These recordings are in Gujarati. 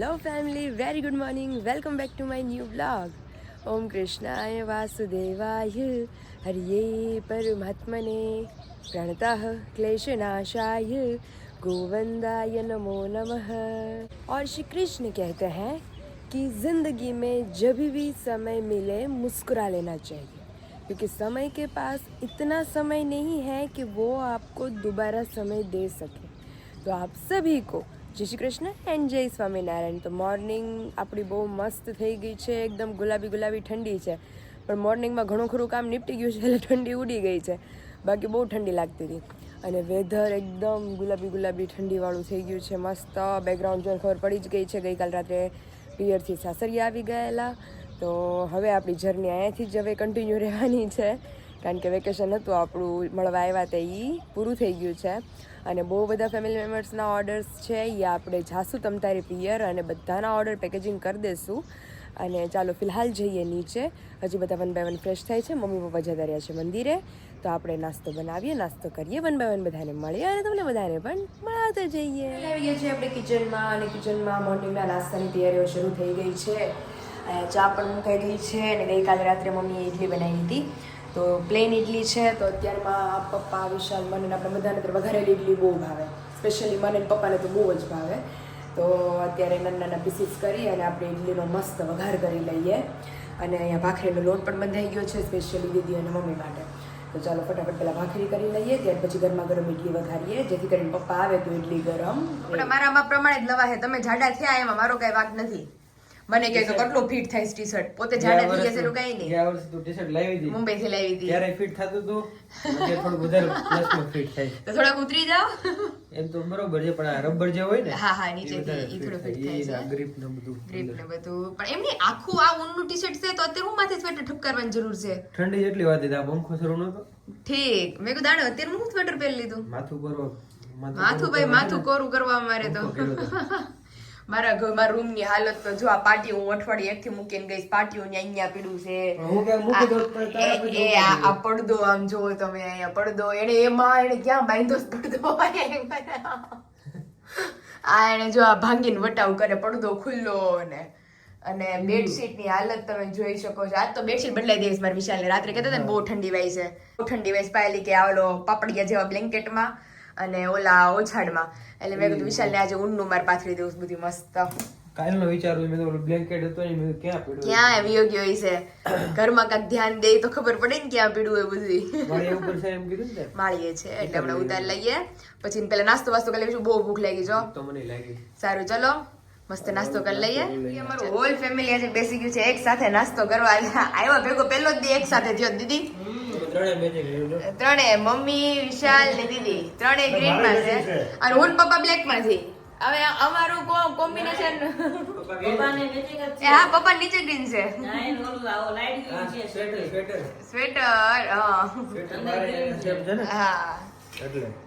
Hello family, very good morning. Welcome back to my new blog. Om કૃષ્ણાય વાસુદેવાય હરિયે પરમાત્મને प्रणतः क्लेशनाशाय गोविंदाय नमो नमः. और श्री कृष्ण कहते हैं कि ज़िंदगी में जब भी समय मिले मुस्कुरा लेना चाहिए, क्योंकि समय के पास इतना समय नहीं है कि वो आपको दोबारा समय दे सके. तो आप सभी को જય શ્રી કૃષ્ણ એન્ડ જય સ્વામિનારાયણ. તો મોર્નિંગ આપણી બહુ મસ્ત થઈ ગઈ છે, એકદમ ગુલાબી ગુલાબી ઠંડી છે. પણ મોર્નિંગમાં ઘણું ખરું કામ નિપટી ગયું છે એટલે ઠંડી ઉડી ગઈ છે, બાકી બહુ ઠંડી લાગતી હતી. અને વેધર એકદમ ગુલાબી ગુલાબી ઠંડીવાળું થઈ ગયું છે, મસ્ત. બેકગ્રાઉન્ડ જોઈને ખબર પડી જ ગઈ છે, ગઈકાલ રાત્રે પિયરથી સાસરિયા આવી ગયેલા. તો હવે આપણી જર્ની અહીંયાથી જ હવે કન્ટિન્યુ રહેવાની છે, કારણ કે વેકેશન હતું આપણું મળવા આવ્યા તે એ પૂરું થઈ ગયું છે. અને બહુ બધા ફેમિલી મેમ્બર્સના ઓર્ડર્સ છે, એ આપણે જાશું તમ તારી પિયર અને બધાના ઓર્ડર પેકેજિંગ કરી દઈશું. અને ચાલો ફિલહાલ જઈએ નીચે. હજી બધા વન બાય વન ફ્રેશ થાય છે, મમ્મી પપ્પા જતા રહ્યા છે મંદિરે. તો આપણે નાસ્તો બનાવીએ, નાસ્તો કરીએ, વન બાય વન બધાને મળીએ અને તમને બધાને પણ મળાતા જઈએ. આવી ગયા છીએ આપણે કિચનમાં, અને કિચનમાં મોર્નિંગના નાસ્તાની તૈયારીઓ શરૂ થઈ ગઈ છે. ચા પણ મુકાઈ ગઈ છે, અને ગઈકાલે રાત્રે મમ્મીએ ઇડલી બનાવી હતી. તો પ્લેન ઇડલી છે. તો અત્યારમાં પપ્પા, વિશાલ, મને આપણે બધાને તો વઘારેલી ઇડલી બહુ ભાવે, સ્પેશિયલી મને અને પપ્પાને તો બહુ જ ભાવે. તો અત્યારે નાના નાના પીસીસ કરી અને આપણે ઇડલીનો મસ્ત વઘાર કરી લઈએ. અને અહીંયા ભાખરીનો લોટ પણ બંધાઈ ગયો છે, સ્પેશિયલી દીદી અને મમ્મી માટે. તો ચાલો ફટાફટ પહેલાં ભાખરી કરી લઈએ, ત્યાર પછી ગરમા ગરમ ઇડલી વઘારીએ, જેથી કરીને પપ્પા આવે તો ઇડલી ગરમ. મારા માપ પ્રમાણે જ લવા છે, તમે જાડા થયા એમાં મારો કઈ વાંક નથી. મને કહે તો કેટલો ફિટ થાય ટી શર્ટ, પોતે જાડા થઈ ગયા છે એવું કઈ નહીં. ગયા વર્ષે તું ટી શર્ટ લાવી હતી, મુંબઈ થી લાવી હતી, ત્યારે ફિટ થતું હતું, આજે થોડું વધારે પ્લસમાં ફિટ થાય. તો થોડા ઉતરી જાવ એમ તો બરોબર છે, પણ આ રબર જે હોય ને, હા નીચેથી ઈ થોડું ફિટ થાય છે, ગ્રીપ ને બધું પણ એમ નહીં આખું આ ઊનનું ટી શર્ટ છે તો અત્યારે હું માથે સ્વેટર ઠપકારવાની જરૂર છે. ઠંડી જેટલી વાત હતી, આ પંખો શરૂ નતો ઠીક. મેં કીધું દાડો અત્યારે હું સ્વેટર પહેરી લીધું, માથું ભાઈ માથું કોરું કરવા મારે તો. મારા રૂમની હાલત તો જો, આ પાટીઓ હું અઠવાડિયે એકથી મૂકીને ગઈ, પાટીઓ અહીંયા પીડું છે. આ પડદો આમ જોવો તમે, અહીંયા પડદો એને ક્યાં બાંધ્યો પડદો, આ એને જો આ ભાંગીને વટાવ કરે, પડદો ખુલ્લો. અને બેડશીટ ની હાલત તમે જોઈ શકો છો. આજ તો બેડશીટ બદલાઈ દઈશ મારા વિશાલને. રાત્રે કહેતા હતા ને બહુ ઠંડી વાય છે, બહુ ઠંડી વાય પાયેલી કે આવલો પાપડિયા જેવા બ્લેન્કેટમાં અને ઓલા ઓછાડમાં. એટલે મેં કીધું વિશાલને આજે ઊનનું માર પાથરી દઉં બધી મસ્ત. કાલનો વિચારું મેં તો બ્લેન્કેટ હતો ને, મેં ક્યાં પડ્યો, ક્યાં વિયો ગયો છે. ઘરમાં કાંઈક ધ્યાન દે તો ખબર પડે ને ક્યાં પીડું એ બધું. માળીએ ઉપર છે એમ કીધું ને, માળીએ છે એટલે આપણે ઉતાર લઈએ. પછી પેલા નાસ્તો વાસ્તો કરી લઈશું, બહુ ભૂખ લાગી જો. તો મને લાગી. સારું ચલો મસ્ત નાસ્તો કરી લઈએ. અમારું હોલ ફેમિલી આજે બેસી ગયું છે એક સાથે નાસ્તો કરવા. આવ્યો ભેગો પહેલો જ દી એક સાથે થયો દીદી. ત્રણે મમ્મી, વિશાલ ને દીદી ત્રણે ગ્રીન માં છે અને હું પપ્પા બ્લેક માં છે. હવે અમારું કોમ્બિનેશન હા પપ્પા નીચે ગ્રીન છે, સ્વેટર હા.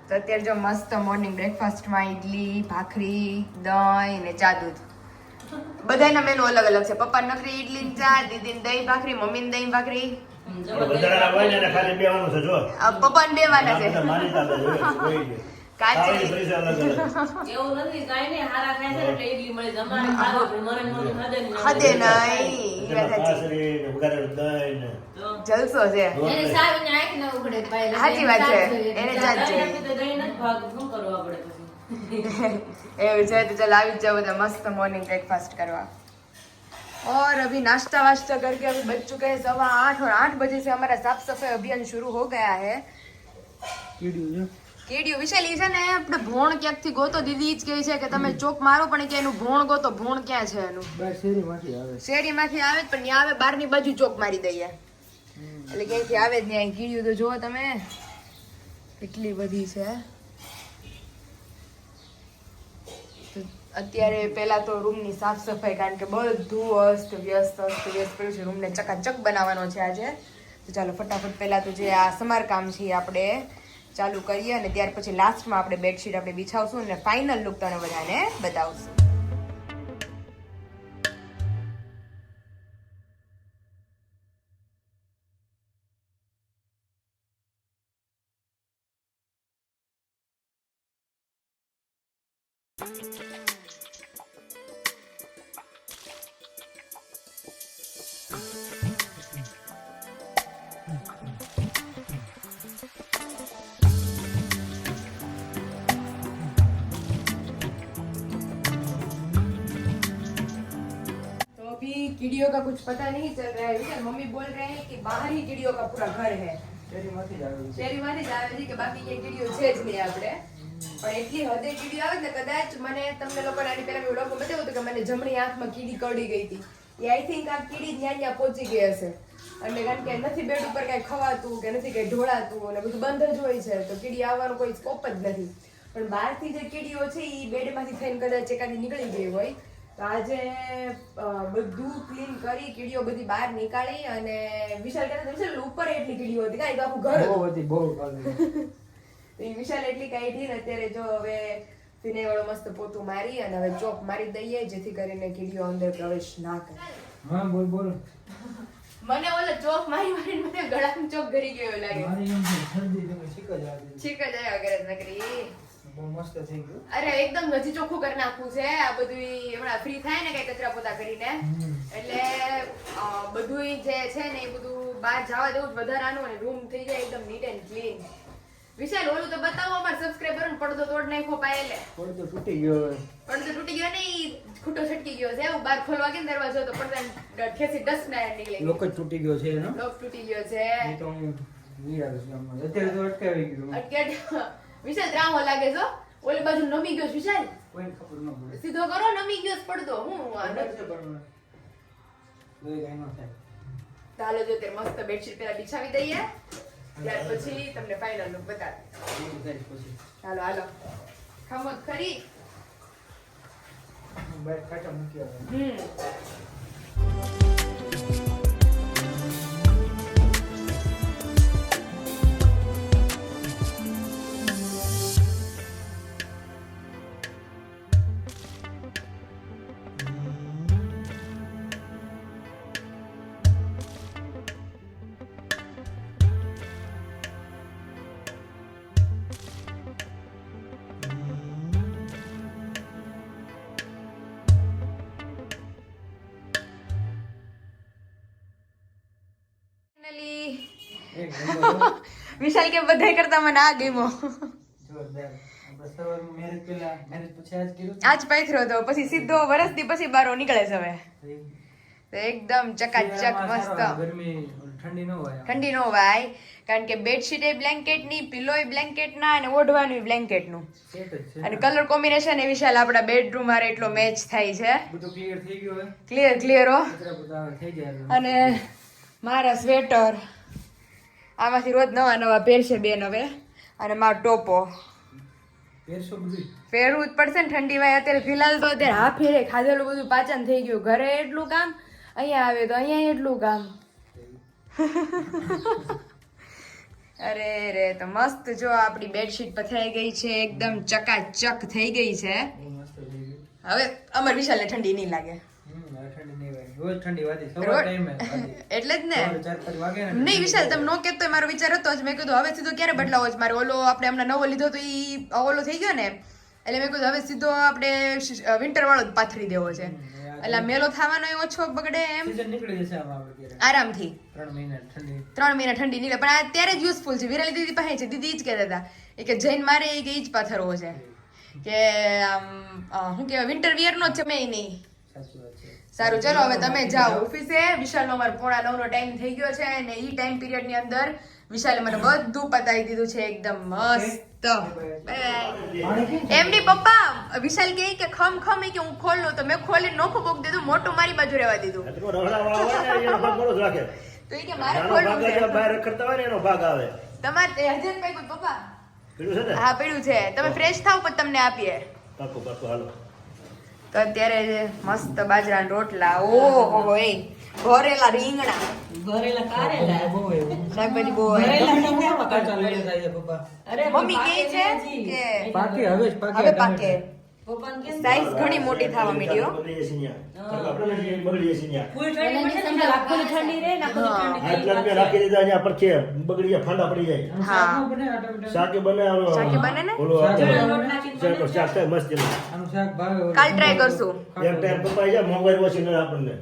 તો અત્યારે જો મસ્ત મોર્નિંગ બ્રેકફાસ્ટમાં ઇડલી, ભાખરી, દહીં ને ચા દૂધ. બધાના મેનુ અલગ અલગ છે. પપ્પા નકરી ઇડલી ચા, દીદી દહીં ભાખરી, મમ્મી દહીં ભાખરી. પપ્પા ને બેવાના છે. જલસો છે, સાચી વાત છે, એને જાત છે એવું છે. તો ચાલ આવી જ જાવ બધા મસ્ત મોર્નિંગ ब्रेकफास्ट करवा. और अभी नाश्ता वाश्ता करके अभी बज चुके हैं 8:15 और 8 बजे से हमारा साफ सफाई अभियान शुरू हो गया है. કેડિયું વિશાલ છે ને, આપણે ભોણ ક્યાંકથી ગોતો. દીદી જ કહે છે કે તમે ચોક મારો, પણ કે એનું ભોણ ગોતો. ભોણ ક્યાં છે એનું? શેરીમાંથી આવે પણ ત્યાં આવે, બહારની બાજુ ચોક મારી દઈએ એટલે ક્યાંયથી આવે જ નહીં. કીડિયું તો જુઓ તમે કેટલી બધી છે. અત્યારે પહેલા તો રૂમની સાફ સફાઈ, કારણ કે બધું અસ્ત વ્યસ્ત પડ્યું છે. રૂમને ચકાચક બનાવવાનો છે આજે. તો ચાલો ફટાફટ પહેલા તો જે આ સમારકામ છે આપણે ચાલુ કરીએ, અને ત્યાર પછી લાસ્ટમાં આપણે બેડશીટ આપણે બિછાવશું અને ફાઇનલ લુક તમને બધાને બતાવશું. कीड़ियों का कुछ पता नहीं चल रहा है। विशाल मम्मी बोल रहे हैं कि बाहर ही कीड़ियों का पूरा घर है। શેરીમાંથી જ આવે છે. શેરીમાંથી જ આવે છે કે બાકી ક્યાંય કીડીઓ છે જ નહીં આપણે. પણ એટલી હદે કીડી આવે ને કદાચ મને તમને લોકોને આની પહેલા મેં વ્લોગમાં બતાવ્યું હતું કે મને જમણી આંખમાં કીડી કરડી ગઈ હતી. એ આઈ થિંક આ કીડી ત્યાં પહોંચી ગઈ હશે. અને કારણ કે નથી બેડ ઉપર કઈ ખવાતું કે નથી કઈ ઢોળાતું અને બધું બંધ જ હોય છે તો કીડી આવવાનો કોઈ સ્કોપ જ નથી. પણ બહારથી જે કીડીઓ છે એ બેડમાંથી થઈને કદાચ એકાદી નીકળી ગઈ હોય. તો આજે બધું ક્લીન કરી કીડીઓ બધી બહાર નીકાળી અને વિશાલ કહેતા વિશાલ ઉપર એટલી કીડીઓ હતી કાંઈ તો આખું ઘર બહુ હતી, બહુ હતી. તો એ વિશાલ એટલી કાઢી ને અત્યારે જો હવે ફિનાઇલ વાળો મસ્ત પોતું મારી અને હવે ચોક મારી દઈએ જેથી કરીને કીડીઓ અંદર પ્રવેશ ના કરે. હા બોલ બોલ. મને ઓલો ચોક મારી મારીને મને ગળામાં ચોક ગરી ગયો લાગે. મારી એમ છે, શરદી તમે છીક જ આવી. છીક જ આવ્યા કરે છે નકરી. બહુ મસ્ત થઈ ગયું. અરે એકદમ હજી ચોખ્ખું કરી નાખવું છે આ બધું હમણાં ફ્રી થાય ને કઈ કચરા પોતા કરીને એટલે બધું જે છે ને એ બધું બહાર જવા દેવું જ વધારાનું અને રૂમ થઈ જાય એકદમ નીટ એન્ડ ક્લીન. વિશાલ ઓલું તો બતાવો અમારા સબસ્ક્રાઇબર ને પડદો તોડ નાખ્યો પાયેલે. પડદો તૂટી ગયો હવે. પડદો તૂટી ગયો ને ઈ ખૂટો છટકી ગયો છે એવું બહાર ખોલવા કે દરવાજો તો પડદા ઠેસી ડસ્ટ ના નીકળે. લોક જ તૂટી ગયો છે એનો. લોક તૂટી ગયો છે. એ તો હું નિરાશ છું આમાં. અત્યારે તો અટકાવી ગયું. અટકેટ વિશાલ ત્રાહો લાગે છો ઓલી બાજુ નમી ગયો છે વિશાલ. કોઈને ખબર ન પડે. સીધો કરો નમી ગયો છે પડદો. હું ખબર છે પણ કોઈ કાઈ ન થાય. ચાલો જો તે મસ્ત બેડશીટ પેલા બિછાવી દઈએ ત્યાર પછી તમને ફાઇનલ લુક બતાવીએ. એવું થાય પછી. હાલો હાલો ખમત ખરી. બહાર કાઢા મૂકી આવે. વિશાલ કે બધાય કરતા મને આ ગમ્યો. જોરદાર. આપણે સવારમાં મેરેજ પહેલા મેરેજ પછી આજ કીધું. આજ પાથરો તો પછી સીધો વર્ષથી પછી બારો નીકળે છે હવે તો એકદમ ચકાચક મસ્ત. ગરમી ઠંડી ન હોય. ઠંડી નો વાય કારણ કે બેડશીટ એ બ્લેન્કેટ ની પિલોય બ્લેન્કેટ ના અને ઓઢવાનું બ્લેન્કેટ નું સેટ જ છે. અને કલર કોમ્બિનેશન એ વિશાલ આપણા બેડરૂમ મારે એટલો મેચ થાય છે. બધું ક્લિયર થઈ ગયું હવે. ક્લિયર હો. કચરા બધા થઈ ગયા. અને મારા સ્વેટર આમાંથી રોજ નવા નવા પહેરશે બેન હવે. અને મારો ટોપો પહેરશો બધું. પહેરવું જ પડશે ને ઠંડી વાય અત્યારે ફિલહાલ તો અત્યારે હા ફેરે ખાધેલું બધું પાચન થઈ ગયું. ઘરે એટલું કામ અહીંયા આવે તો અહીંયા એટલું કામ. અરે રે તો મસ્ત જો આપણી બેડશીટ પથરાઈ ગઈ છે એકદમ ચકાચક થઈ ગઈ છે. બહુ મસ્ત થઈ ગયું. હવે અમાર વિશાલને ઠંડી નહીં લાગે. હવે ઠંડી નહીં વાગે. રોજ ઠંડી વાગે. સવાર ટાઈમે વાગે. એટલે જ ને 4-5 વાગે ને. નહીં વિશાલ તમે નો કહેતો મારો વિચાર હતો જ મેં કીધું હવે સીધો ક્યારે બદલાવો છે મારે ઓલો આપણે હમણાં નવો લીધો તો ઈ ઓલો થઈ ગયો ને એટલે મેં કીધું હવે સીધો આપણે વિન્ટર વાળો જ પાથરી દેવો છે એટલે મેલો થવાનો ઓછો બગડે એમ સીઝન નીકળી જશે આમાં આપણે ત્યારે. આરામથી 3 મહિના ઠંડી. 3 મહિના ઠંડી નીકળે પણ આ અત્યારે જ યુઝફુલ છે. વિરાલી દીદી પાસે છે દીદી ઈ જ કહેતા હતા એ કે જૈન મારે એ કે ઈ જ પાથરવો છે કે આમ શું કહેવાય વિન્ટર વિયર નો જ છે મેં નહીં. સાચી વાત છે. સારું ચલો હવે તમે જાઓ ઓફિસે. વિશાલનો અમારો 8:45 નો ટાઈમ થઈ ગયો છે અને ઈ ટાઈમ પીરિયડ ની અંદર વિશાલે મને બધું પતાવી દીધું છે એકદમ મસ્ત. એમની પપ્પા વિશાલ કે ખમ ખમ કે હું ખોલું તો મેં ખોલી નોખું બોક દીધું મોટું મારી બાજુ રહેવા દીધું તો ઈ કે મારે ખોલવું છે બહાર કરતા હોય ને એનો ભાગ આવે. તમારે હજે કઈ પપ્પા પીડું છે ને? હા પડ્યું છે તમે ફ્રેશ થાવ પછી તમને આપીએ. પાકું પાકું હાલો. તો અત્યારે મસ્ત બાજરાના રોટલા ઓહો એ ભરેલા રીંગણા ભરેલા કારેલા બહુ એવું. શાકભાજી બહુ હોય. ભરેલા કાચા લઈને જાય છે પપ્પા. અરે મમ્મી કહે છે કે પાકે હવે જ પાકે. હવે પાકે પપ્પાને કેમ સાઈઝ ઘણી મોટી થવા માંડી હો. બગડીએ છીએ ત્યાં. આપણે નથી બગડીએ છીએ ત્યાં. ફૂલ ઠંડી પડશે ને લાખોની ઠંડી રહે ને આખો હા. ઠંડી આ એટલા રૂપિયા રાખી દીધા અહીંયા પર છે બગડી જાય ફાંડા પડી જાય. આનું હા. શાક ન બને આટલા બધા? શાકે બને આનો. શાકે બને ને? ઓલો શાક આપણે લોટ નાખીને શાક- શાક થાય મસ્ત એનું. આનું શાક ભાવે ઓલું. કાલ ટ્રાય કરશું. એક ટાઈમ કપાઈ જાય મોંઘવારી ઓછી ન આપણને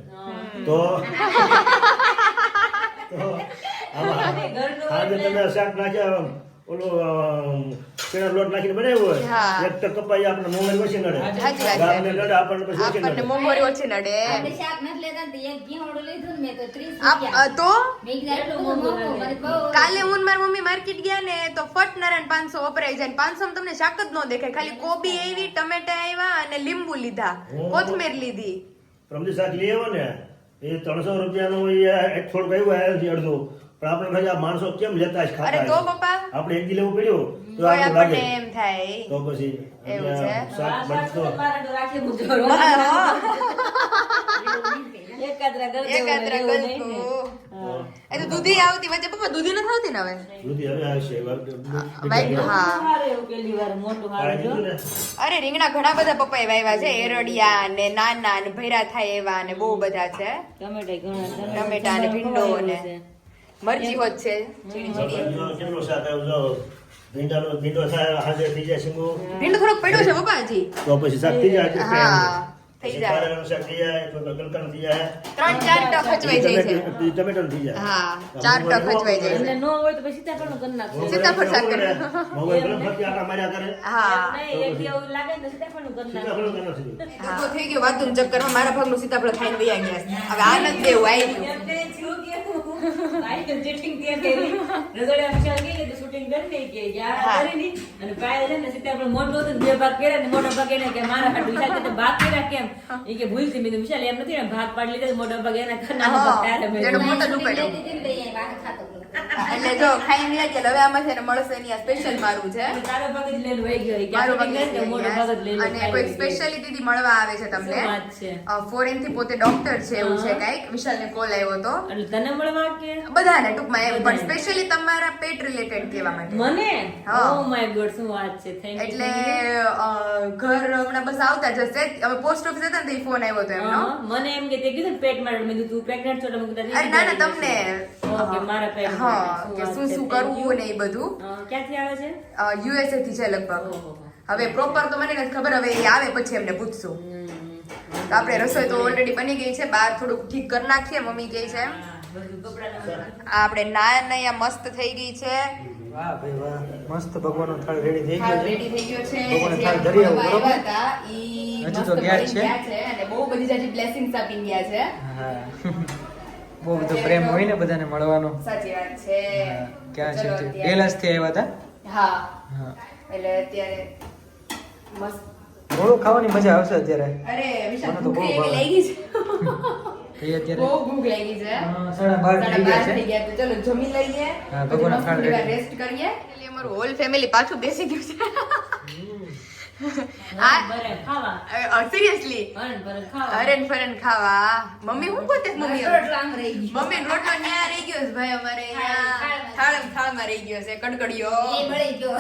તો આમાં આજે તમે શાક નાખ્યા ઓલો પેલા લોટ નાખીને બનાવ્યો હોય હા. એક તો કપાઈ આપણે મોંઘવારી ઓછી નડે સાચી વાત છે. ગામને નડે આપણને પછી ઓછી આપણને નડે મોંઘવારી ઓછી નડે આપણે શાક નથી લેતા ને તો એક ઘીહોડું લીધું ને મેં તો 30 તો મેં કીધું આટલું મોંઘું મને બહુ કાલે હું ને મારી મમ્મી માર્કેટ ગયા ને તો ફટ નારાયણ 500 વપરાઈ જાય 500 માં તમને શાક જ ન દેખાય ખાલી કોબી આવી ટમેટા આવ્યા અને લીંબુ લીધા કોથમીર લીધી પ્રમદી શાક લઈ આવ્યો ને એ 300 રૂપિયાનો એક થોડુંક આવ્યું આયાથી અડધો પણ આપણે ભાઈ આ માણસો કેમ લેતા જ અરે ખાતા તો હશે? પપ્પા આપણે એક દી લેવું પડ્યું તો કોઈ આપણને આપણને લાગે એમ થાય તો પછી એવું છે? એટલે શાક બનતો રાખી મૂકજો એકાદરા ગરદે એકાત્રા ગલકું. એ તો દૂધી આવતી વચ્ચે પપ્પા દૂધી નથી આવતી ને હવે દૂધી હવે આવશે ભાઈ, હા એવું પેલી વાર મોટું કાઢી હારું દીધું ને અરે રીંગણા ઘણા બધા પપ્પાએ વાવ્યા છે એરડિયા ને નાના ને ભૈરા થાય એવા ને બહુ બધા છે ટમેટા ઘણા ટમેટા ને ભીંડો ને મરચી હોત છે ઝીણી ઝીણી. જો કેટલો શાક આવ્યો જો ભીંડો થાય હાજર થઈ જાય શીંગો ભીંડો થોડોક પડ્યો છે પપ્પા હજી તો પછી શાક થઈ જાય હા થઈ જાય કારેલાનું શાક થઈ જાય તો ગલકાનું થઈ જાય 3-4 ટક ખચવાઈ જાય છે ટમેટાનું થઈ જાય હા 4 ટક ખચવાઈ જાય એટલે છે નો હોય તો પછી સીતાફળનું કરી નાખજો સીતાફળ શાક કરે. મોબાઈલ ગરમ ફરતી આટા માર્યા કરે હા નહીં, એક દી એવું લાગે ને તો સીતાફળનું કરી નાખજો. સીતાફળ ગરમ થઈ જાય. તો થઈ ગયો વાતું ચક્કરમાં મારા ભાગનું સીતાફળ ખાઈને વયા ગયા છે. હવે આનંદ દેવું આવી ગયું એમ તે થયું કે ભાઈ તો ચીટિંગ ત્યાં કરી. રસોઈયા વિશાલ કહે કે તું shooting કરી નહીં કે યાર હા. કરી નહીં. અને પાયલ છે ને સીતાફળ મોટું હતું ને બે ભાગ કર્યા ને મોટો ભાગ એને કે મારા હાટુ વિશાલ કે તે ભાગ કર્યા કેમ એ કે ભૂલથી મેં કીધું, વિશાલ એમ નથી ને ભાગ પાડી લીધા મોટો ભાગ એના નાનો ભાગ તારે મેં એનો કીધું. મોટો દુપટ્ટો. લેતી હતી ને તો અહીંયા વાહે ખાતો હતો. એટલે જો ખાઈને વયા ગયા હવે આમાં છે ને મળશે એની સ્પેશિયલ મારું છે અને તારો ભાગ જ લઈને વહી ગયો. એ કે મારું shooting કરીને મોટો ભાગ જ લઈ લો, અને ખાઈ કોઈ લીધું. સ્પેશિયલી દીદી મળવા આવે છે તમને શું વાત છે? ફોરેન થી પોતે ડોક્ટર છે એવું છે કઈક વિશાલને કોલ આવ્યો તો એટલે તને મળવા કે બધાને ટૂંકમાં એમ પણ સ્પેશિયલી તમારા પેટ રિલેટેડ કહેવા માટે મને હા. ઓ માય ગોડ શું વાત છે. Thank you. એટલે ઘર હમણાં બસ આવતા જશે હવે પોસ્ટ ઓફિસ હતા ને તો ફોન આવ્યો હતો એમનો મને એમ કે તે કીધું ને પેટ માટે મેં કીધું તું પ્રેગ્નન્ટ છો એટલે મેં કીધું અરે ના ના તમને ઓકે મારા પેટ હા કે શું શું કરવું ને એ બધું ક્યાંથી આવે છે? યુએસએ થી છે લગભગ ઓહો. હવે પ્રોપર તો મને નથી ખબર હવે એ આવે પછી એમને પૂછશું તો આપણે રસોઈ તો ઓલરેડી બની ગઈ છે બહાર થોડુંક ઠીક કરી નાખીએ મમ્મી કહે છે હા, બધું કપડાં આ આપણે નાન અહીંયા મસ્ત થઈ ગઈ છે વાહ ભાઈ વાહ મસ્ત ભગવાનનો થાળ રેડી થઈ થાળ ગયો છે રેડી થઈ ગયો છે ભગવાનને જે થાળ ધરી આવું, આવ્યા બરોબર? હતા, ઈ હજી મસ્ત તો ગયા ભરીને છે. ગયા છે અને બહુ બધી જાજી બ્લેસિંગ્સ આપી ગયા છે હા બહુ બધો પ્રેમ હોય ને બધાને મળવાનો સાચી વાત છે હા, ક્યાં ચલો છે અત્યારે- ડેલાસ થી આવ્યા હતા હા હા એટલે અત્યારે મસ્ત ઘણું ખાવાની મજા આવશે અત્યારે અરે વિશાલ મને તો ભૂખ બહુ એવી ભાવે. લાગી છે એ અત્યારે બહુ ભૂખ લાગી છે હા, 12:30 થઈ ગયા છે થઈ ગયા તો ચલો જમી લઈએ હા, ભગવાનના થાળ ready. રેસ્ટ કરીએ એટલે અમારું હોલ ફેમિલી પાછું બેસી ગયું છે ભરે ખાવા સિરિયસલી હરણ ભરે ખાવા હરણ ફરણ ખાવા મમ્મી હું પોતે જ મમ્મી રોટલો આમ રહી ગયો. મમ્મી રોટલો ન્યા રહી ગયો છે ભાઈ અમારે થાળમાં રહી ગયો છે કડકડીયો એ બળી ગયો.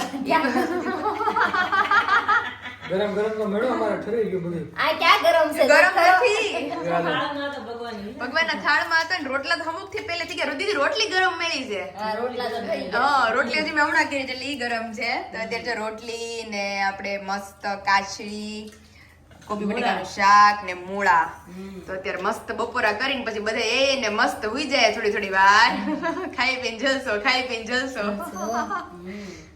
ગરમ ગરમ તો મેળો અમારે ઠરી ગયું બધું આ ક્યાં ગરમ છે? ગરમ નથી ખાવામાં તો ભગવાનની ભગવાનના થાળમાં હતો ને રોટલા તો અમુક થી પહેલેથી ગયા દીદી રોટલી ગરમ મળી છે હા, રોટલા તો થઈ ગયા. હા રોટલી હજી મેં હમણાં કરી એટલે ઈ ગરમ છે તો અત્યારે જો રોટલી ને આપણે મસ્ત કાચડી કોબી બટેકાનું શાક ને મૂળા તો અત્યારે મસ્ત બપોરા કરીને પછી બધા એને મસ્ત હુઈ જાય થોડી થોડી વાર ખાઈ પીને જલસો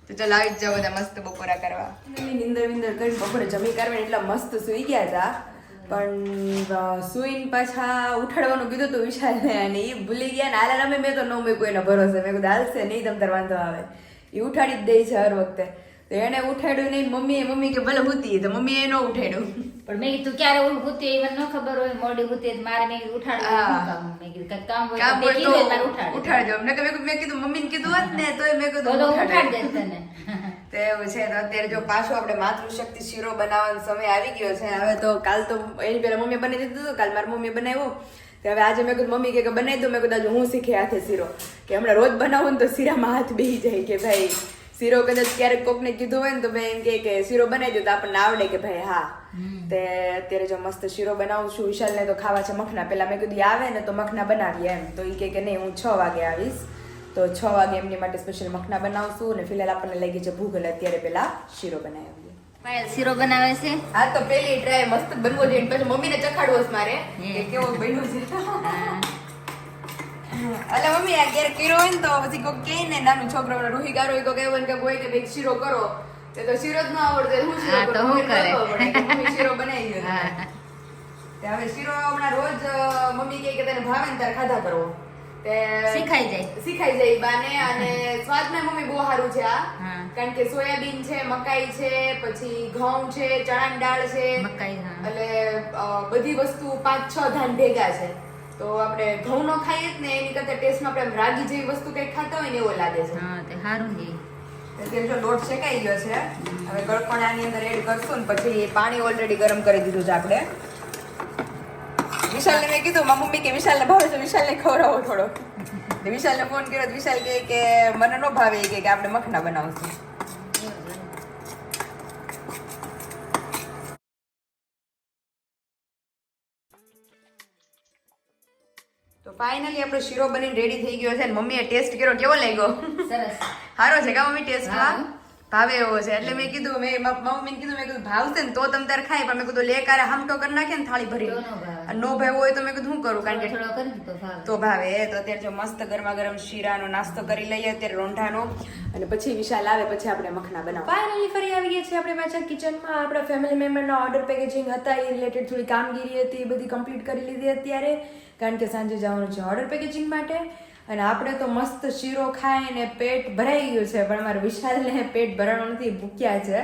તો ચાલ આવી જ જાઓ બધા મસ્ત બપોરા કરવા નિંદર વિંદર કરી બપોરે જમી કરવાની એટલા મસ્ત સુઈ ગયા હતા પણ સુઈને પાછા ઉઠાડવાનું કીધું તો વિશાલને અને એ ભૂલી ગયા ને આલારામે મેં તો ન મૂક્યું એના ભરોસે મેં કીધું હાલશે નહીં તમ તાર વાંધો આવે એ ઉઠાડી જ દે છે હર વખતે તો એને ઉઠાડ્યું નહીં મમ્મી કે ભલે હુતી તો મમ્મીએ ન ઉઠાડ્યું પણ મેં કીધું ક્યારે હું ભૂતી એ મને ન ખબર હોય મોડી ભૂતી તો મારે મેં કીધું ઉઠાડવું હા. શું કામ? મેં કીધું કાંઈક કામ હોય કામ તો હોય તે તો કીધું એટલે મારે ઉઠાડી ઉઠાડજો મેં કીધું મમ્મીને કીધું હોત ને તોય મેં તો કીધું તો ઉઠાડે. ઉઠાડી દે તને. તો એવું છે તો અત્યારે જો પાછો આપણે માતૃશક્તિ શીરો બનાવવાનો સમય આવી ગયો છે હવે તો કાલ તો એની પહેલા મમ્મી બનાવી દીધું હતું કાલ મારી મમ્મી બનાવ્યો તો હવે આજે મેં કીધું મમ્મી કે બનાવી દો મેં કીધું આજે હું શીખે હાથે શીરો કે હમણાં રોજ બનાવું ને તો શીરામાં હાથ બેસી જાય કે ભાઈ શીરો કદાચ ક્યારેક કોકને કીધું હોય ને તો ભાઈ એમ કે શીરો બનાવી દો તો આપણને આવડે કે ભાઈ હા તે અત્યારે જો મસ્ત શીરો બનાવું છું વિશાલને તો ખાવા છે મખના પેલા મેં કીધું ઈ આવે ને તો મખના બનાવીએ એમ તો ઈ કે નહીં હું 6 વાગે આવીશ તો 6 વાગે એમની માટે સ્પેશિયલ મખના બનાવશું અને ફિલહાલ આપણને લાગી છે ભૂખ એટલે અત્યારે પેલા શીરો બનાવીએ પાયલ શીરો બનાવે છે. હા તો પેલી ટ્રાય મસ્ત બનવો જોઈએ પછી મમ્મીને ચખાડવો છે મારે કે કેવો બન્યો છે એટલે મમ્મી આ ઘેર કર્યો હોય ને તો પછી કોઈ કહે ને નાનું છોકરાઓને રૂહી ગારો હોય કોઈ હોય કે કોઈ કે ભાઈ શીરો કરો તો શીરો જ ન આવડતો હું શીરો હા, તો કરું હું કરે? મમ્મી શીરો બનાવી દે હવે શીરો હમણાં રોજ મમ્મી કહે કે તને ભાવે ને તારે ખાધા કરવો તે શીખાઈ જાય બાને અને સ્વાદમાં મમ્મી બહુ સારું છે આ હા. કારણ કે સોયાબીન છે મકાઈ છે પછી ઘઉં છે ચણાની દાળ છે મકાઈ, હા. એટલે બધી વસ્તુ 5-6 ધાન ભેગા છે તો આપણે ઘઉં નો ખાઈએ જ ને એની કરતા ટેસ્ટમાં આપણે આમ રાગી જેવી વસ્તુ કંઈક ખાતા હોય ને એવો લાગે છે હા તે સારું ને એટલે જો લોટ શેકાઈ ગયો છે હવે ગળપણ આની અંદર એડ કરશું ને પછી પાણી ઓલરેડી ગરમ કરી દીધું છે આપણે વિશાલને મેં કીધું મારી મમ્મી કે વિશાલને ભાવે તો વિશાલને ખવડાવો થોડો એટલે વિશાલને ફોન કર્યો તો વિશાલ કહે કે મને ન ભાવે એ કે આપણે મખના બનાવશું તો ફાઇનલી આપણો શીરો બનીને રેડી થઈ ગયો છે અને મમ્મીએ ટેસ્ટ કર્યો કેવો લાગ્યો સરસ સારો છે કા મમ્મી ટેસ્ટમાં હા. ભાવે એવો છે એટલે મેં કીધું મમ્મીને કીધું ભાવશે ને તો તમ તારે ખાય પણ મેં કીધું લે કારે હામટો કરી નાખે ને થાળી ભરી તો નો ભાવે. અને નો ભાવ હોય તો મેં કીધું શું કરું કારણ કે થોડો કરી તો ભાવે. તો ભાવે તો અત્યારે જો મસ્ત ગરમા ગરમ શીરાનો નાસ્તો કરી લઈએ અત્યારે રોંઢાનો અને પછી વિશાલ આવે પછી આપણે મખના બનાવ ફાઇનલી ફરી આવી ગયા છીએ આપણે પાછા કિચનમાં આપણા ફેમિલી મેમ્બરના ઓર્ડર પેકેજિંગ હતા એ રિલેટેડ થોડી કામગીરી હતી એ બધી કમ્પ્લીટ કરી લીધી અત્યારે કારણ કે સાંજે જવાનું છે ઓર્ડર પેકેજિંગ માટે અને આપણે તો મસ્ત શીરો ખાઈને પેટ ભરાઈ ગયું છે પણ અમારા વિશાલને પેટ ભરાણું નથી ભૂખ્યા છે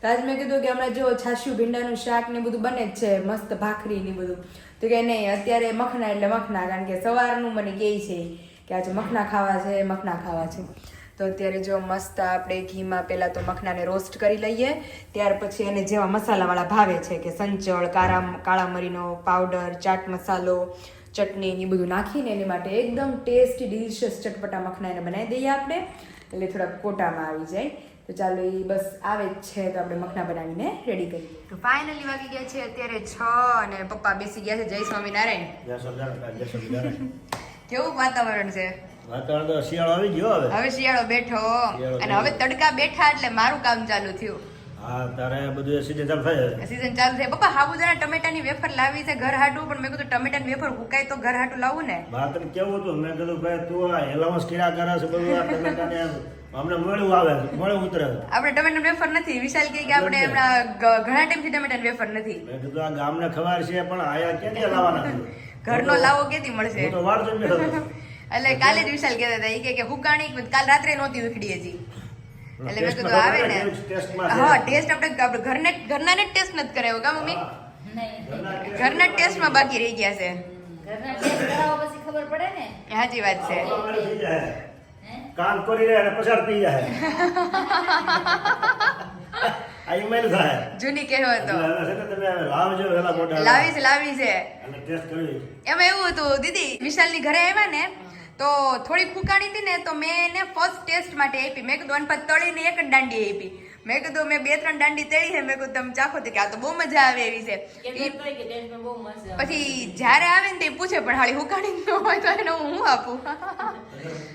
તો આજ મેં કીધું કે હમણાં જો છાશિયું ભીંડાનું શાક ને બધું બને જ છે મસ્ત ભાખરી ને બધું તો કે નહીં અત્યારે મખના એટલે મખના કારણ કે સવારનું મને કહે છે કે આજે મખના ખાવા છે મખના ખાવા છે તો અત્યારે જો મસ્ત આપણે ઘીમાં પહેલાં તો મખનાને રોસ્ટ કરી લઈએ ત્યાર પછી એને જેવા મસાલાવાળા ભાવે છે કે સંચળ કાળા મરીનો પાવડર ચાટ મસાલો ચટણી ને બધું નાખીને એની માટે એકદમ ટેસ્ટી ડિલિશિયસ ચટપટા મખના એને બનાવી દઈએ આપણે એટલે થોડા કોટામાં આવી જાય તો ચાલો એ બસ આવે જ છે તો આપણે મખના બનાવીને રેડી કરીએ તો ફાઇનલી વાગી ગયા છે અત્યારે 6 અને પપ્પા બેસી ગયા છે જય સ્વામિનારાયણ કેવું વાતાવરણ છે વાતાવરણ તો શિયાળો આવી ગયો હવે શિયાળો બેઠો અને હવે તડકા બેઠા એટલે મારું કામ ચાલુ થયું હા તારે બધું સીઝન ચાલુ થાય સીઝન ચાલુ થાય પપ્પા સાબુદાણા ટમેટાની વેફર લાવી છે ઘર હાટું પણ મેં કીધું ટમેટાની વેફર હુકાય તો ઘર હાટું લાવું ને વાત કેવું હતું મેં કીધું ભાઈ તું આ એલાવન્સ કર્યા કરે છે બધું આ ટમેટાને અમને મળ્યું આવે મળ્યું ઉતરે આપણે ટમેટાની વેફર નથી વિશાલ કહે કે આપણે હમણાં ઘણા ટાઈમથી ટમેટાની વેફર નથી મેં કીધું આ ગામને ખબર છે પણ આયા ક્યાંથી લાવવાના છે? ઘરનો લાવો કેથી મળશે હું તો વાળ જોઈને બેઠો હતો. એટલે કાલે જ વિશાલ કહેતા હતા ઈ કે હુકાણી કાલ રાત્રે નહોતી ઉખડી હજી એટલે મેં કીધું આવે ને ટેસ્ટમાં છે. હા ટેસ્ટ આપણે ઘરનાને જ ટેસ્ટ નથી કરાયો કા મમ્મી નહીં. ઘરના ટેસ્ટમાં બાકી રહી ગયા છે ઘરના ટેસ્ટ કરાવો પછી ખબર પડે ને સાચી વાત છે ખાવાનું થઈ જાય. હે? કામ કરી રહ્યા અને પસાર થઈ જાય આ email થાય જૂની કહેવતો એટલે હવે છે ને તમે લાવજો વહેલા મોટા લાવી છે અને ટેસ્ટ કરવી એમાં એવું હતું દીદી વિશાલની ઘરે આવ્યા ને તો થોડી ફૂકાણી હતી ને તો મેં એને ફર્સ્ટ ટેસ્ટ માટે આપી મેં કીધું અને પછી તળીને એક જ દાંડી આપી મેં કીધું મેં 2-3 દાંડી તળી છે મેં કીધું તમે ચાખો તો કે આ તો બહુ મજા આવે એવી છે પછી જ્યારે આવે ને તે પૂછે પણ હાલી હુકાણી ન હોય તો એને હું આપું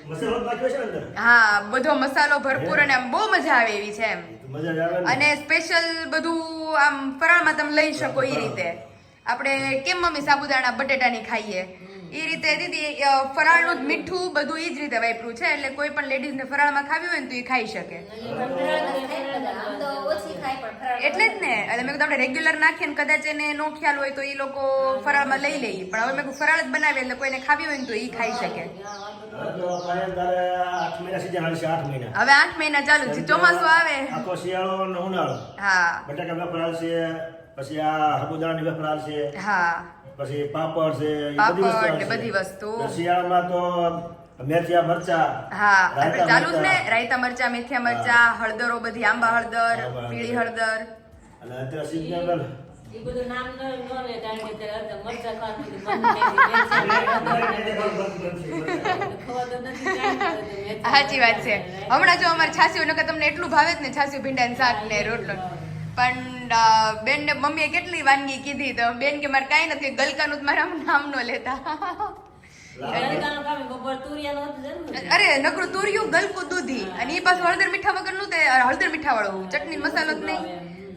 મસાલો નાખ્યો છે ને અંદર હા બધો મસાલો ભરપૂર અને આમ બહુ મજા આવે એવી છે એમ મજા જ આવે ને. અને સ્પેશિયલ બધું આમ ફરાળમાં તમે લઈ શકો એ રીતે આપણે કેમ મમ્મી સાબુદાણા બટેટાની ખાઈએ એ રીતે દીદી ફરાળનું જ મીઠું બધું એ જ રીતે વાપર્યું છે એટલે કોઈ પણ લેડીઝને ફરાળમાં ખાવી હોય ને તો એ ખાઈ શકે આમ તો ઓછી ખાય પણ ફરાળ એટલે જ ને એટલે મેં કીધું આપણે રેગ્યુલર નાખીએ ને કદાચ એને નો ખ્યાલ હોય તો એ લોકો ફરાળમાં લઈ લઈએ પણ હવે મેં કીધું ફરાળ જ બનાવીએ એટલે કોઈને ખાવી હોય ને તો એ ખાઈ શકે હવે તો પાયલ તારે 8 મહિના સીઝન હાલશે 8 મહિના હવે 8 મહિના ચાલુ છે ચોમાસું આવે આખો શિયાળો અને ઉનાળો હા બટાકા વેફર હાલશે પછી આ સાબુદાણાની વેફર હાલશે હા પછી પાપડ છે એ પાપડ વસ્તુ ને હાલશે. બધી વસ્તુ. તો શિયાળામાં તો મેથિયા મરચા હા આપણે રાયતા ચાલુ જ ને મરચાં. રાયતા મરચા મેથિયા મરચા હળદરો બધી આંબા હળદર આંબા પીળી હળદર. હળદર અને અત્યારે seasonal એ બધું નામ ન લે કારણ કે ત્યારે મરચા ખાવાનું મન ખબર તો નથી કાંઈ. સાચી વાત છે હમણાં જો અમારે છાસ્યું નકર તમને એટલું ભાવે જ ને છાસ્યું ભીંડાનું શાક ને રોટલો પણ બેન ને મમ્મીએ કેટલી વાનગી કીધી તો બેન કે મારે કાંઈ નથી ગલકાનું જ મારા નામ નો લેતા ગલકાનું ખાવું, બપોર તુરિયાનું હતું જરૂર. અરે નકરું તુરિયું ગલકું દૂધી અને એ પાછું હળદર મીઠા વગરનું તે હળદર મીઠા વાળું ચટણી મસાલો જ નહીં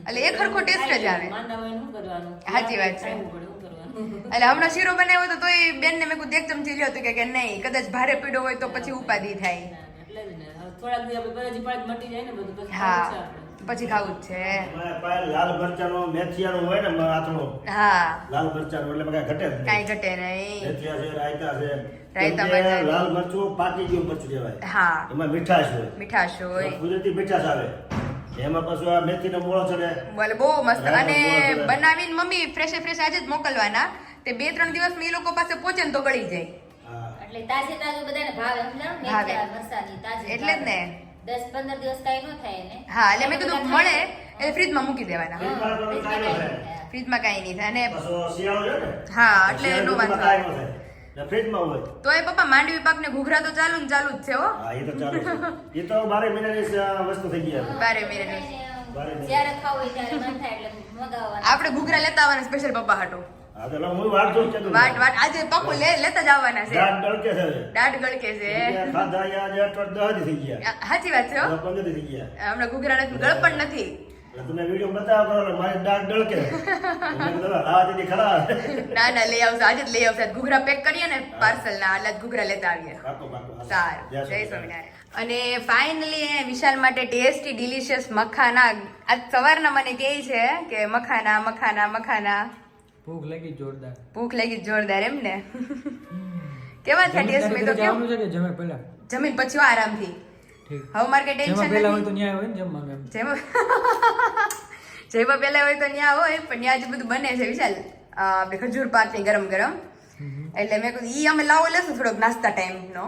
એટલે એક હરખો ટેસ્ટ જ આવે માંદા હોય ને શું કરવાનું? સાચી વાત છે. ખાવું પડે, શું કરવાનું? એટલે હમણાં શીરો બનાવ્યો તો તોય બેન ને મેં કીધું એક ચમચી લ્યો તો કે નહીં, કદાચ ભારે પીડો હોય તો પછી ઉપાધિ થાય. એટલે જ ને હવે થોડાક દિવસ આપણે બરાજી પાડ મટી જાય ને બધું પછી હા ખાવું છે આપણે. પછી ખાવું જ છે. મારા પાસે લાલ મરચાનો મેથિયાનો હોય ને આથણો, હા લાલ મરચાનો એટલે મને ઘટે જ નહીં. કાંઈ ઘટે નહીં. મેથિયા છે, રાયતા છે. રાયતા કેમ કે બનાવી. લાલ મરચું પાકી ગયું મરચું કહેવાય. હા એમાં મીઠાશ હોય, મીઠાશ હોય. કુદરતી મીઠાશ આવે. એમાં પાછું આ મેથીનો મોળો ચડે. બોલે બહુ મસ્ત. હા, અને બહુ મસ્ત. બનાવીને મમ્મી ફ્રેશ આજે જ મોકલવાના, તે 2-3 દિવસમાં એ લોકો પાસે પહોંચે ને તો ગળી જાય. હા. એટલે તાજે તાજું બધાને ભાવે સમજાણું ને ભાવે. મેથીયા મરચાંની તાજી એટલે જ ને. 10-15 દિવસ કાંઈ ન થાય એને. હા એટલે મેં કીધું મળે એટલે ફ્રીજમાં મૂકી દેવાના. ફ્રીજમાં તો કાંઈ ન થાય. ફ્રીજમાં કાંઈ નહીં થાય. અને પાછો શિયાળો છે ને, હા એટલે શિયાળા નો વાંધો ઋતુમાં કાંઈ ન થાય. ને ફ્રીજમાં હોય. તોય પપ્પા માંડવી પાક ને ઘૂઘરા તો ચાલુ ને ચાલુ જ છે હો. હા, એ તો ચાલુ છે. એ તો 12 મહિનાની વસ્તુ થઈ ગઈ હવે. 12 મહિનાની. જ્યારે ખાવું હોય ત્યારે મન થાય એટલે મગાવવાનું. આપણે ઘૂઘરા લેતા આવવાના સ્પેશિયલ પપ્પા હાટુ. હા, તો હું વાટ જોઉં છું. વાટ આજે પપ્પુ લેતા જ આવવાના છે. દાંત ડળકે છે હવે. દાઢ ગળકે છે. ખાધા આજે 8-10 દી થઈ ગયા. સાચી વાત છે હો. 15 દી થઈ ગયા. હમણાં ઘૂઘરા નથી, ગળ પણ નથી. એટલે તમે વિડીયો બતાવો કરો એટલે મારી દાંત ડળકે. મેં કીધું રાહ દીધી ખરા. ના ના લઈ આવશે, આજે જ લઈ આવશે. ઘૂઘરા પેક કરીએ ને પાર્સલ ના એટલે જ ઘૂઘરા લેતા આવીએ. પાકો પાકો. સારું, જય સ્વામિનારાયણ. અને ફાઇનલી વિશાલ માટે ટેસ્ટી ડિલિશિયસ મખાના આજ સવારના મને કહે છે કે મખાના મખાના મખાના. ભૂખ લાગી જોરદાર. ભૂખ લાગી જોરદાર એમ ને. કેવા છે ટેસ્ટ? મેં તો કેવું જવાનું છે કે જમે પહેલા? જમીન પછી આરામથી. ઠીક. હવે મારે કઈ જેમાં ટેન્શન પહેલા હોય નથી. તો ન્યાય હોય ને જમવાનું એમ. જેમાં પેલા હોય તો ન્યા હોય, પણ ન્યા જે બધું બને છે વિશાલ આપણે ખજૂર પાક ની ગરમ ગરમ. એટલે મેં કીધું ઈ અમે લાવો લેશું થોડોક નાસ્તા ટાઈમ નો,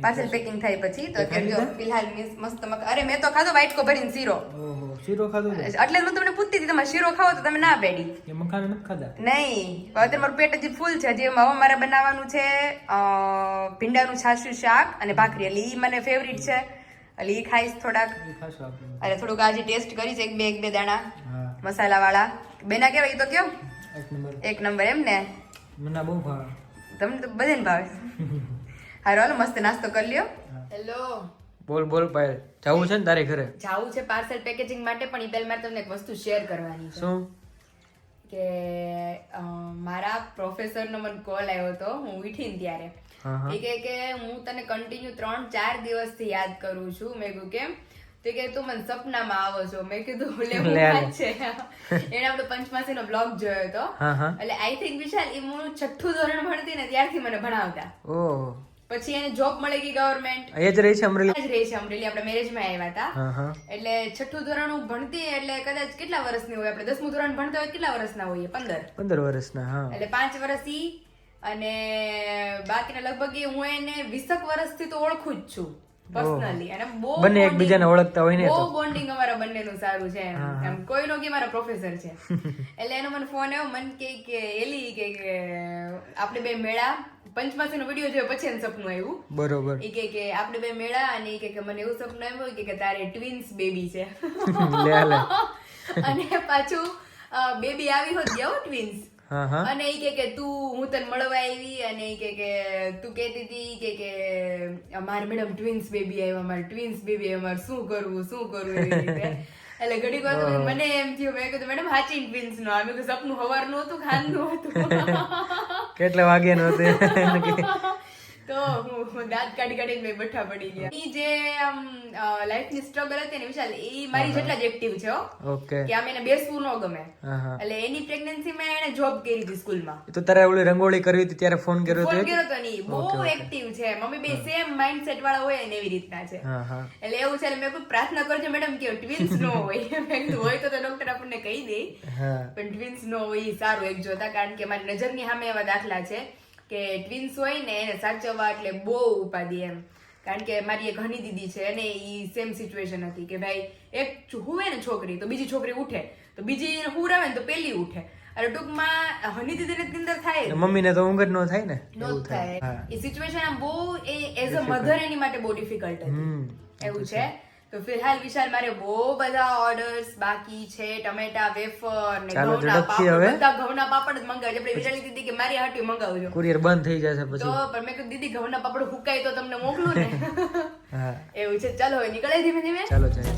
પાર્સલ પેકિંગ થાય પછી. તો અત્યારે જો ફિલહાલ મસ્ત અરે મેં તો ખાધો વાઇટકો ભરીને શીરો. ઓહો, શીરો ખાધો છે? એટલે જ હું તમને પૂછતી હતી તમારે શીરો ખાવો તો તમે ના પેડી. એ મખાના નથી ખાધા? નહીં, અત્યારે મારું પેટ હજી ફૂલ છે. હજી હવે મારે બનાવવાનું છે ભીંડાનું છાશું શાક અને ભાખરી. એટલે ઈ મને ફેવરિટ છે, એટલે ઈ ખાઈશ થોડાક. એ ખાશો આપણે. એટલે થોડુંક આજે ટેસ્ટ કરીશ એક બે દાણા હા, મસાલા વાળા. બેના કેવાય ઈ તો કયો? એક નંબર. એક નંબર એમ ને. મને બહુ ભાવે. તમને તો બધાને ભાવે. હારો હાલો મસ્ત નાસ્તો કરી લ્યો. હેલો, બોલ બોલ પાયલ, જવું છે ને તારે ઘરે? જાવું છે પાર્સલ પેકેજિંગ માટે, પણ ઈ પહેલા મારે તમને એક વસ્તુ શેર કરવાની છે. શું? કે મારા પ્રોફેસર નો મને કોલ આવ્યો હતો હું ઉઠી ને ત્યારે. હા, હા. એ કહે કે હું તને કન્ટિન્યુ 3-4 દિવસથી યાદ કરું છું. મેં કીધું કેમ? તો કે તું મને સપનામાં આવો છો. મેં કીધું લે હું વાત છે. એને આપણે પંચમાસી નો બ્લોગ જોયો હતો. હા, હા. એટલે આઈ થિંક વિશાલ એ હું 6ઠું ધોરણ ભણતી ને ત્યારથી મને ભણાવતા. ઓહો, પછી એને જોબ મળી ગઈ ગવર્મેન્ટ. અહીંયા જ રહી છે અમરેલી? જ રહી છે અમરેલી. આપણે મેરેજમાં આવ્યા હતા. હા, હા. એટલે 6ઠું ધોરણ હું ભણતી એટલે કદાચ કેટલા વર્ષની હોય? આપણે 10મું ધોરણ ભણતા હોય કેટલા વર્ષના હોઈએ? 15 વર્ષના. હા. એટલે 5 વર્ષ ઈ અને બાકીના લગભગ હું એને 20 વર્ષથી તો ઓળખું જ છું પર્સનલી. અને બહુ બંને એકબીજાને ઓળખતા હોય ને બહુ તો. બોન્ડિંગ અમારા બંનેનું સારું છે એમ. એમ કોઈનો કે મારા પ્રોફેસર છે. એટલે એનો મને ફોન આવ્યો, મને કે એલી કે આપણે બે મેળા પંચમાસી નો વિડીયો જોયો પછી એને સપનું આવ્યું. બરોબર. ઈ કે આપણે બે મેળા અને ઈ કે મને એવું સપનું આવ્યું કે તારે ટ્વિન્સ બેબી છે. લે લે. અને પાછું બેબી આવી હોત ગયા ટ્વિન્સ. હા, હા. અને ઈ કે તું હું તને મળવા આવી અને ઈ કે તું કહેતી હતી કે અમારે મેડમ ટ્વિન્સ બેબી આવ્યા, અમારે ટ્વિન્સ બેબી આવ્યા, અમારે શું કરવું એવી રીતે. એટલે ઘડીક વાર તો મને એમ થયું, મેં કીધું મેડમ હાચી ટ્વિન્સ નો અમે સપનું હવારનું હતું ખાનનું હતું. કેટલા વાગ્યાનું હતું? તો હું દાંત કાઢી મેં બઠા પડી ગયા. ઈ જે લાઈફ ની સ્ટ્રગલ હતી ને વિશાલ, ઈ મારી જેટલા જ એક્ટિવ છે. ઓકે. કે આમ એને બેસવું ન ગમે. હા, હા. એટલે એની પ્રેગ્નન્સી માં એને જોબ કરી હતી સ્કૂલમાં. તો તારે ઓલી રંગોળી કરવી હતી ત્યારે ફોન કર્યો ફોન હતો? કર્યો તો નહીં, બહુ એક્ટિવ છે. મમ્મી બે સેમ માઇન્ડસેટ વાળા હોય ને એવી રીતના છે. હા, હા. એટલે એવું છે. મેં કોઈ પ્રાર્થના કરજો મેડમ કે ટ્વિન્સ નો હોય. મેં કીધું હોય તો ડોક્ટર આપણને કહી દે, હા. પણ ટ્વિન્સ નો હોય ઈ સારું એક જોતા. કારણ કે મારી નજરની સામે એવા દાખલા છે કે ટ્વિન્સ હોય ને એને સાચવવા એટલે બહુ ઉપાધિ એમ. કારણ કે મારી એક હની દીદી છે અને ઈ સેમ સિચ્યુએશન હતી કે ભાઈ એક હુવે ને છોકરી તો બીજી છોકરી ઉઠે, તો બીજી હુરાવે ને તો પેલી ઉઠે. એટલે ટૂંકમાં હની દીદીને નિંદર થાય જ. મમ્મીને તો ઊંઘ જ ન થાય ને. નો થાય. એ સિચ્યુએશન આમ બહુ એઝ અ મધર એની માટે બહુ ડિફિકલ્ટ હતી. એવું છે. તો ફિલહાલ વિશાલ મારે બહુ બધા ઓર્ડર્સ બાકી છે. ટમેટા વેફર ને ઘઉંના પાપડ, બધા ઘઉંના પાપડ જ મંગાવજો. આપણે વિચારી દીધી કે મારી હાટુ મંગાવજો, કુરિયર બંધ થઈ જશે પછી. તો પણ મેં કીધું દીદી ઘઉંના પાપડ હુકાય તો તમને મોકલું ને. હા, એવું છે. ચાલો હવે નીકળે ધીમે ધીમે. ચાલો ચાલો.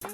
તો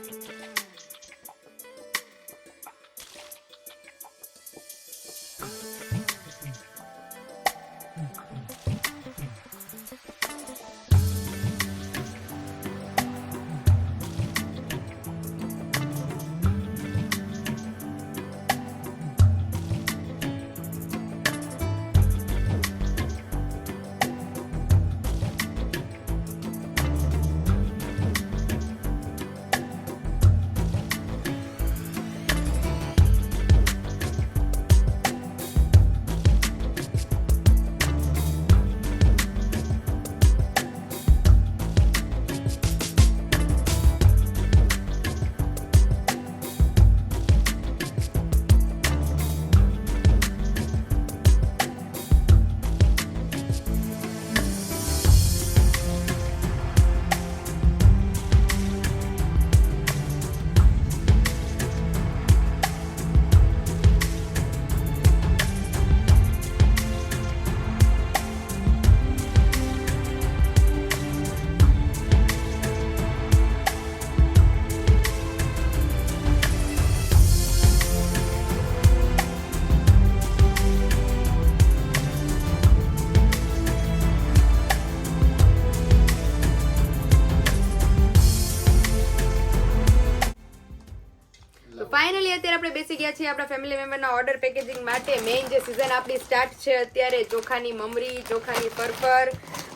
ફાઇનલી અત્યારે આપણે બેસી ગયા છીએ આપણા ફેમિલી મેમ્બરના ઓર્ડર પેકેજિંગ માટે. મેઇન જે સિઝન આપણી સ્ટાર્ટ છે અત્યારે, ચોખાની મમરી, ચોખાની ફરફર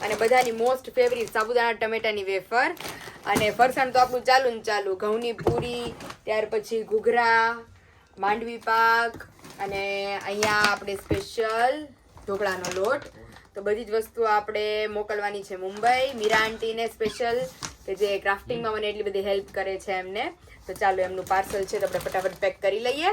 અને બધાની મોસ્ટ ફેવરિટ સાબુદાણા ટમેટાની વેફર. અને ફરસાણ તો આપણું ચાલુ ને ચાલુ, ઘઉંની પૂરી, ત્યાર પછી ઘૂઘરા, માંડવી પાક અને અહીંયા આપણે સ્પેશિયલ ઢોકળાનો લોટ. તો બધી જ વસ્તુ આપણે મોકલવાની છે મુંબઈ મીરા આંટીને સ્પેશિયલ, કે જે ક્રાફ્ટિંગમાં મને એટલી બધી હેલ્પ કરે છે એમને. તો ચાલો એમનું પાર્સલ છે તો આપણે ફટાફટ પેક કરી લઈએ.